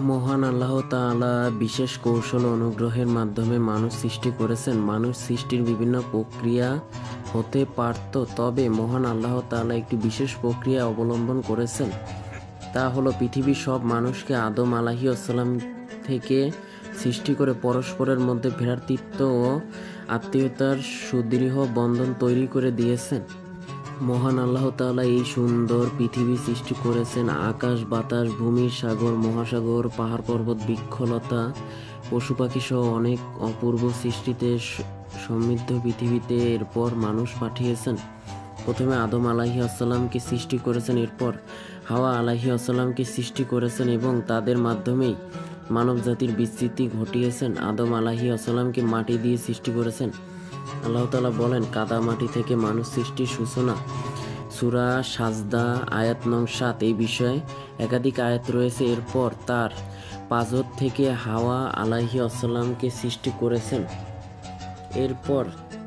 মহান আল্লাহ তাআলা বিশেষ কৌশল ও অনুগ্রহের মাধ্যমে মানুষ সৃষ্টি করেছেন। মানুষ সৃষ্টির বিভিন্ন প্রক্রিয়া হতে পারত, তবে মহান আল্লাহ তাআলা একটি বিশেষ প্রক্রিয়া অবলম্বন করেছেন। তা হলো পৃথিবীর সব মানুষকে আদম আলাইহিসসালাম থেকে সৃষ্টি করে পরস্পরের মধ্যে ভ্রাতৃত্ব ও আত্মীয়তার সুদৃঢ় বন্ধন তৈরি করে দিয়েছেন। মহান আল্লাহ তাআলা এই সুন্দর পৃথিবী সৃষ্টি করেছেন। আকাশ, বাতাস, ভূমি, সাগর, মহাসাগর, পাহাড়, পর্বত, বৃক্ষলতা, পশু পাখি সহ অনেক অপূর্ব সৃষ্টিতে সমৃদ্ধ পৃথিবীতে এরপর মানুষ পাঠিয়েছেন। প্রথমে আদম আলাইহিসসালামকে সৃষ্টি করেছেন, এরপর হাওয়া আলাইহিসসালামকে সৃষ্টি করেছেন এবং তাদের মাধ্যমেই মানব জাতির বিস্তৃতি ঘটিয়েছেন। আদম আলাইহিসসালামকে মাটি দিয়ে সৃষ্টি করেছেন। আল্লাহ তাআলা বলেন, কাদা মাটি থেকে মানুষ সৃষ্টির সূচনা। সূরা সাজদা আয়াত নং ৭। এই বিষয়ে একাধিক আয়াত রয়েছে। এরপর তার পাঁজর থেকে হাওয়া আলাইহিসসালামকে সৃষ্টি করেছেন। এরপর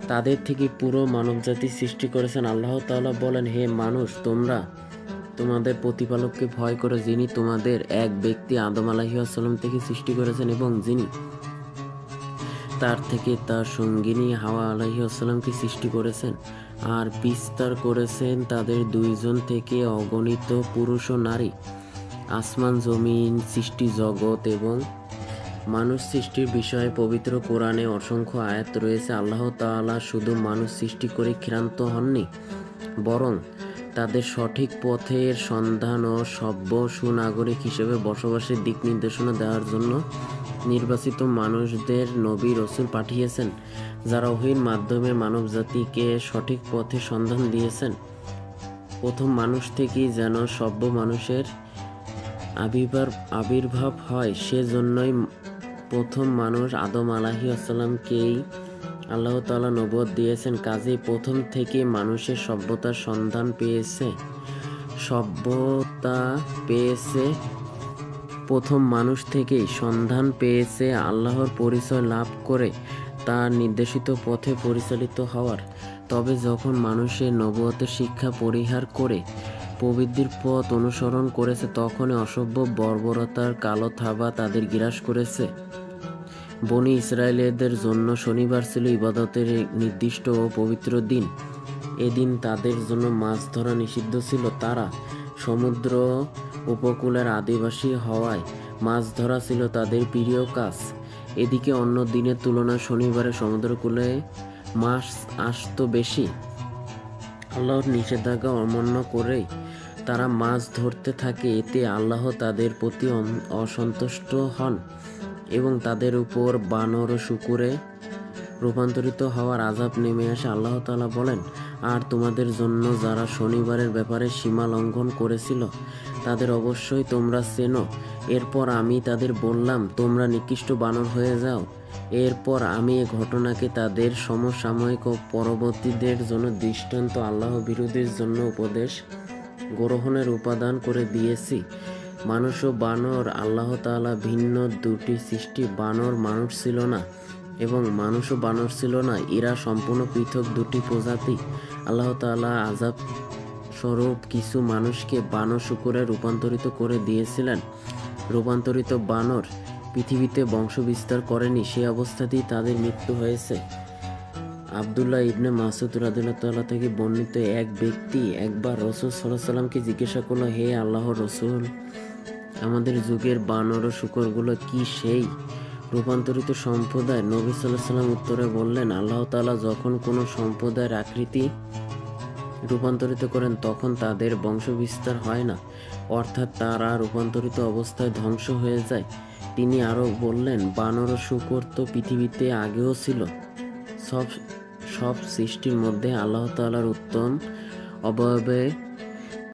তাদের থেকে পুরো মানবজাতি সৃষ্টি করেছেন। আল্লাহ তাআলা বলেন, হে মানুষ, তোমরা তোমাদের প্রতিপালককে ভয় করো, যিনি তোমাদের এক ব্যক্তি আদম আলাইহিসসালাম থেকে সৃষ্টি করেছেন এবং যিনি তার থেকে তার সঙ্গিনী হাওয়া আলাইহিসসালামকে সৃষ্টি করেছেন আর বিস্তার করেছেন তাদের দুইজন থেকে অগণিত পুরুষ ও নারী। আসমান, জমিন, সৃষ্টি জগৎ এবং মানুষ সৃষ্টির বিষয়ে পবিত্র কোরআনে অসংখ্য আয়াত রয়েছে। আল্লাহ তাআলা শুধু মানুষ সৃষ্টি করে ক্ষান্ত হননি, বরং তাদের সঠিক পথের সন্ধান ও সভ্য সুনাগরিক হিসেবে বসবাসের দিক নির্দেশনা দেওয়ার জন্য নির্বাচিত মানুষদের নবী রসুল পাঠিয়েছেন, যারা ওহীর মাধ্যমে মানবজাতিকে সঠিক পথে সন্ধান দিয়েছেন। প্রথম মানুষ থেকেই যেন সভ্য মানুষের আবির্ভাব হয়, সেজন্যই প্রথম মানুষ আদম আলাইহিসসালামকেই আল্লাহ তাআলা নবুয়ত দিয়েছেন। কাজেই প্রথম থেকে মানুষের সভ্যতা পেয়েছে প্রথম মানুষ থেকেই সন্ধান পেয়েছে আল্লাহর পরিচয় লাভ করে তার নির্দেশিত পথে পরিচালিত হওয়ার। তবে যখন মানুষের নবুয়তের শিক্ষা পরিহার করে প্রবৃত্তির পথ অনুসরণ করেছে, তখনই অসভ্য বর্বরতার কালো থাবা তাদের গ্রাস করেছে। বনী ইসরায়েলদের জন্য শনিবার ছিল ইবাদতের নির্দিষ্ট ও পবিত্র দিন। এদিন তাদের জন্য মাছ ধরা নিষিদ্ধ ছিল। তারা সমুদ্র উপকূলের আদিবাসী হওয়ায় মাছ ধরা ছিল তাদের প্রিয় কাজ। এদিকে অন্য দিনের তুলনায় শনিবারে সমুদ্রকূলে মাছ আসত বেশি। আল্লাহর নিষেধাজ্ঞা অমান্য করেই তারা মাছ ধরতে থাকে। এতে আল্লাহ তাদের প্রতি অসন্তুষ্ট হন এবং তাদের উপর বানর ও শূকরে রূপান্তরিত হওয়ার আযাব নেমে আসে। আল্লাহ তাআলা বলেন, আর তোমাদের জন্য যারা শনিবারের ব্যাপারে সীমা লঙ্ঘন করেছিল, তাদের অবশ্যই তোমরা চেনো। এরপর আমি তাদের বললাম, তোমরা নিকৃষ্ট বানর হয়ে যাও। এরপর আমি এ ঘটনাকে তাদের সমসাময়িক ও পরবর্তীদের জন্য দৃষ্টান্ত, আল্লাহ বিরোধীর জন্য উপদেশ গ্রহণের উপাদান করে দিয়েছি। মানুষ ও বানর আল্লাহ তাআলা ভিন্ন দুটি সৃষ্টি। বানর মানুষ ছিল না এবং মানুষও বানর ছিল না, এরা সম্পূর্ণ পৃথক দুটি প্রজাতি। আল্লাহ তাআলা আযাব স্বরূপ কিছু মানুষকে বানর শূকরে রূপান্তরিত করে দিয়েছিলেন। রূপান্তরিত বানর পৃথিবীতে বংশ বিস্তার করেনি, সে অবস্থাতেই তাদের মৃত্যু হয়েছে। আব্দুল্লাহ ইবনে মাসউদ রাদিয়াল্লাহু তাআলা থেকে বর্ণিত, এক ব্যক্তি একবার রাসূল সাল্লাল্লাহু আলাইহি ওয়াসাল্লামকে জিজ্ঞাসা করল, হে আল্লাহর রাসূল, আমাদের যুগের বানর ও শূকরগুলো কি সেই রূপান্তরিত সম্প্রদায়? নবী সাল্লাল্লাহু আলাইহি ওয়াসাল্লাম উত্তরে বললেন, আল্লাহ তাআলা যখন কোনো সম্প্রদায়ের আকৃতি রূপান্তরিত করেন, তখন তাদের বংশ বিস্তার হয় না, অর্থাৎ তারা রূপান্তরিত অবস্থায় ধ্বংস হয়ে যায়। তিনি আরও বললেন, বানর ও শূকর তো পৃথিবীতে আগেও ছিল। সব সৃষ্টির মধ্যে আল্লাহ তাআলার উত্তম অবয়বে